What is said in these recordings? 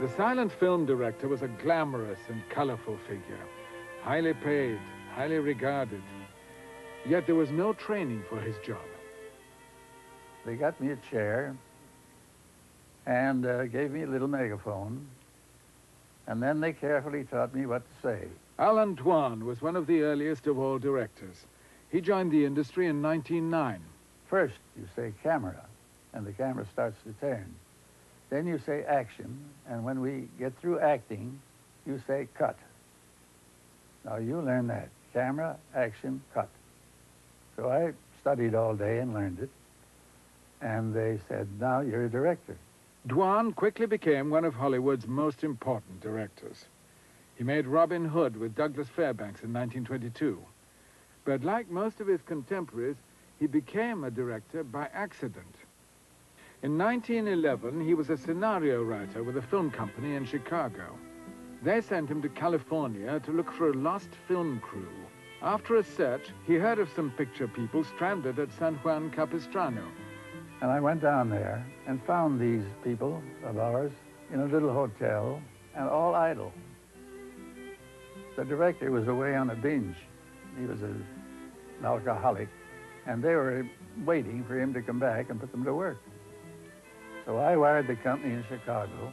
The silent film director was a glamorous and colorful figure, highly paid, highly regarded. Yet there was no training for his job. They got me a chair and gave me a little megaphone, and then they carefully taught me what to say. Allan Dwan was one of the earliest of all directors. He joined the industry in 1909. First, you say camera, and the camera starts to turn. Then you say action, and when we get through acting, you say cut. Now you learn that. Camera, action, cut. So I studied all day and learned it. And they said, now you're a director. Dwan quickly became one of Hollywood's most important directors. He made Robin Hood with Douglas Fairbanks in 1922. But like most of his contemporaries, he became a director by accident. In 1911, he was a scenario writer with a film company in Chicago. They sent him to California to look for a lost film crew. After a search, he heard of some picture people stranded at San Juan Capistrano. And I went down there and found these people of ours in a little hotel, and all idle. The director was away on a binge. He was an alcoholic, and they were waiting for him to come back and put them to work. So I wired the company in Chicago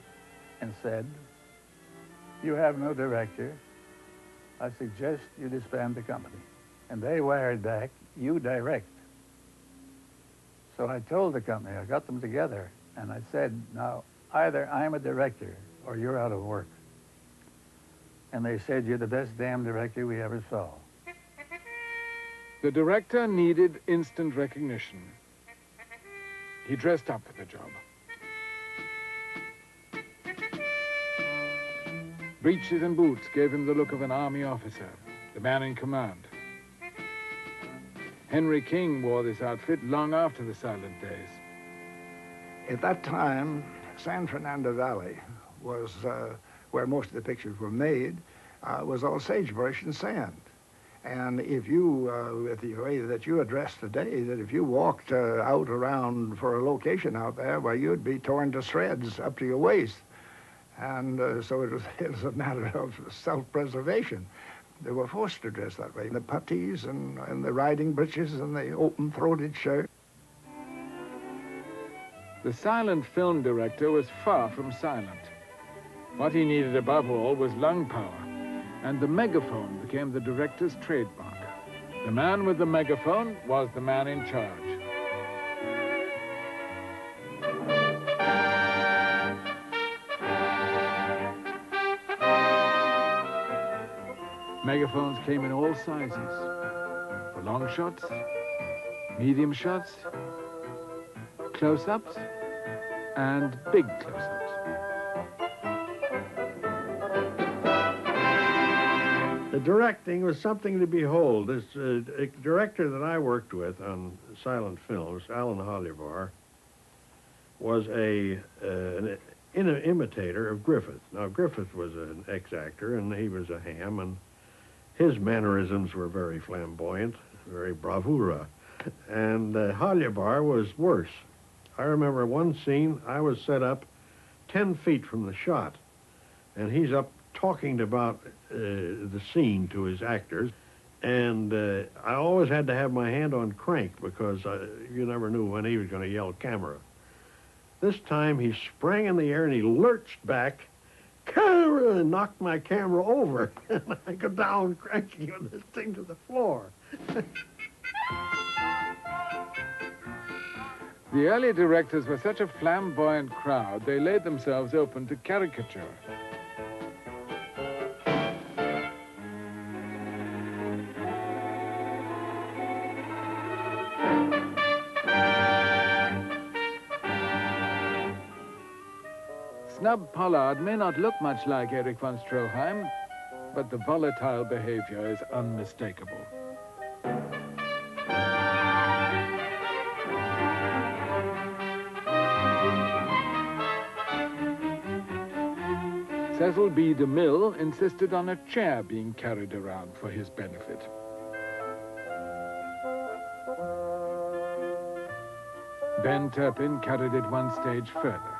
and said, you have no director. I suggest you disband the company. And they wired back, you direct. So I told the company, I got them together, and I said, now, either I'm a director or you're out of work. And they said, you're the best damn director we ever saw. The director needed instant recognition. He dressed up for the job. Breeches and boots gave him the look of an army officer, the man in command. Henry King wore this outfit long after the silent days. At that time, San Fernando Valley was where most of the pictures were made, was all sagebrush and sand. And if you, with the way that you address today, that if you walked out around for a location out there, well, you'd be torn to shreds up to your waist. And so it was a matter of self-preservation. They were forced to dress that way. The puttees and the riding breeches and the open-throated shirt. The silent film director was far from silent. What he needed above all was lung power, and the megaphone became the director's trademark. The man with the megaphone was the man in charge. Megaphones came in all sizes, for long shots, medium shots, close-ups, and big close-ups. The directing was something to behold. This a director that I worked with on silent films, Allan Dwan, was an imitator of Griffith. Now, Griffith was an ex-actor, and he was a ham, and his mannerisms were very flamboyant, very bravura. And Dwan was worse. I remember one scene, I was set up 10 feet from the shot, and he's up talking about the scene to his actors, and I always had to have my hand on crank because you never knew when he was going to yell camera. This time he sprang in the air and he lurched back, camera, and knocked my camera over. And I go down cranking on this thing to the floor. The early directors were such a flamboyant crowd, they laid themselves open to caricature. Snub Pollard may not look much like Erich von Stroheim, but the volatile behavior is unmistakable. Cecil B. DeMille insisted on a chair being carried around for his benefit. Ben Turpin carried it one stage further.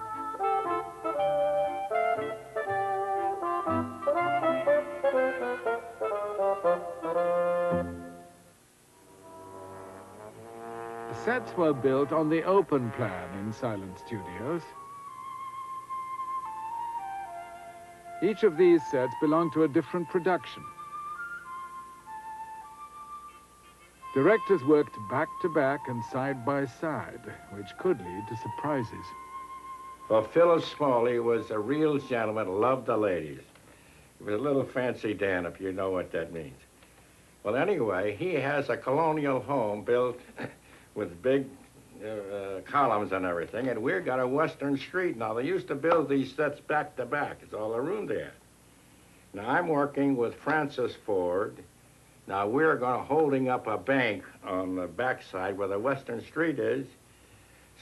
sets were built on the open plan in silent studios. Each of these sets belonged to a different production. Directors worked back to back and side by side, which could lead to surprises. Well, Phyllis Smalley was a real gentleman, loved the ladies. He was a little fancy Dan, if you know what that means. Well, anyway, he has a colonial home built with big columns and everything, and we've got a Western street. Now, they used to build these sets back to back. It's all the room there. Now, I'm working with Francis Ford. Now, we're holding up a bank on the backside where the Western Street is.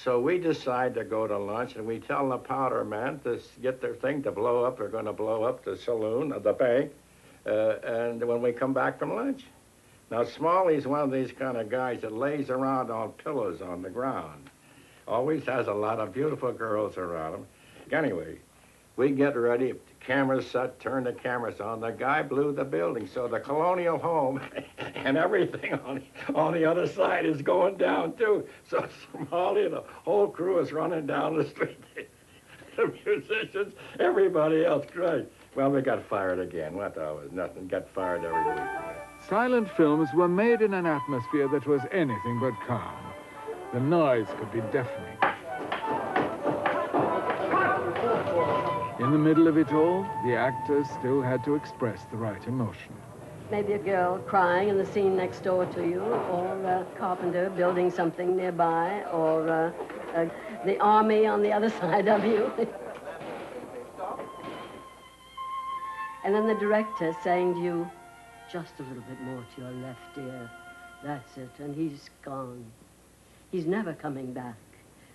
So we decide to go to lunch, and we tell the powder man to get their thing to blow up. They're going to blow up the saloon of the bank, and when we come back from lunch. Now, Smalley's one of these kind of guys that lays around on pillows on the ground. Always has a lot of beautiful girls around him. Anyway, we get ready, cameras set, turn the cameras on. The guy blew the building, so the colonial home and everything on the other side is going down, too. So Smalley and the whole crew is running down the street. The musicians, everybody else cried. Well, we got fired again. What the hell was nothing. Got fired every week. Silent films were made in an atmosphere that was anything but calm. The noise could be deafening. In the middle of it all, the actors still had to express the right emotion. Maybe a girl crying in the scene next door to you, or a carpenter building something nearby, or the army on the other side of you. And then the director saying to you, just a little bit more to your left, dear. That's it. And he's gone. He's never coming back.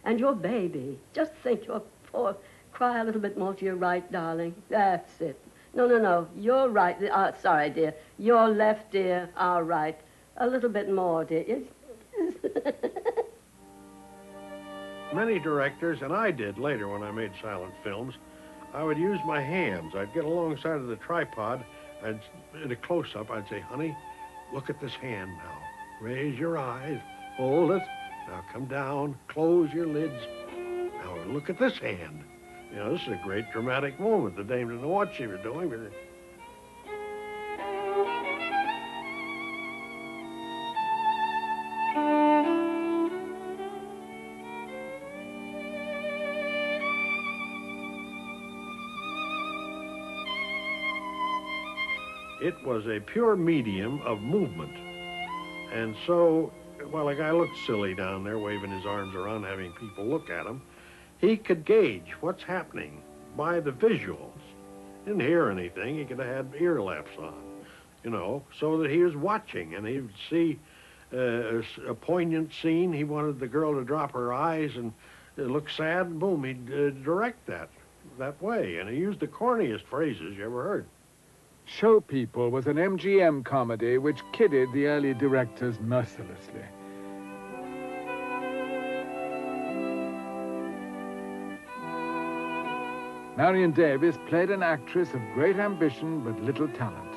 And your baby, just think, your poor, cry a little bit more to your right, darling. That's it. No, you're right. Sorry, dear. Your left, dear. Our right. A little bit more, dear. Yes. Many directors, and I did later when I made silent films, I would use my hands. I'd get alongside of the tripod. In a close-up, I'd say, honey, look at this hand now. Raise your eyes, hold it. Now come down, close your lids. Now look at this hand. You know, this is a great dramatic moment. The dame didn't know what she was doing, but it was a pure medium of movement. And so, while a guy looked silly down there, waving his arms around, having people look at him, he could gauge what's happening by the visuals. Didn't hear anything. He could have had ear laps on, you know, so that he was watching, and he would see a poignant scene. He wanted the girl to drop her eyes and look sad, and boom, he'd direct that way. And he used the corniest phrases you ever heard. Show People was an MGM comedy which kidded the early directors mercilessly. Marion Davies played an actress of great ambition but little talent.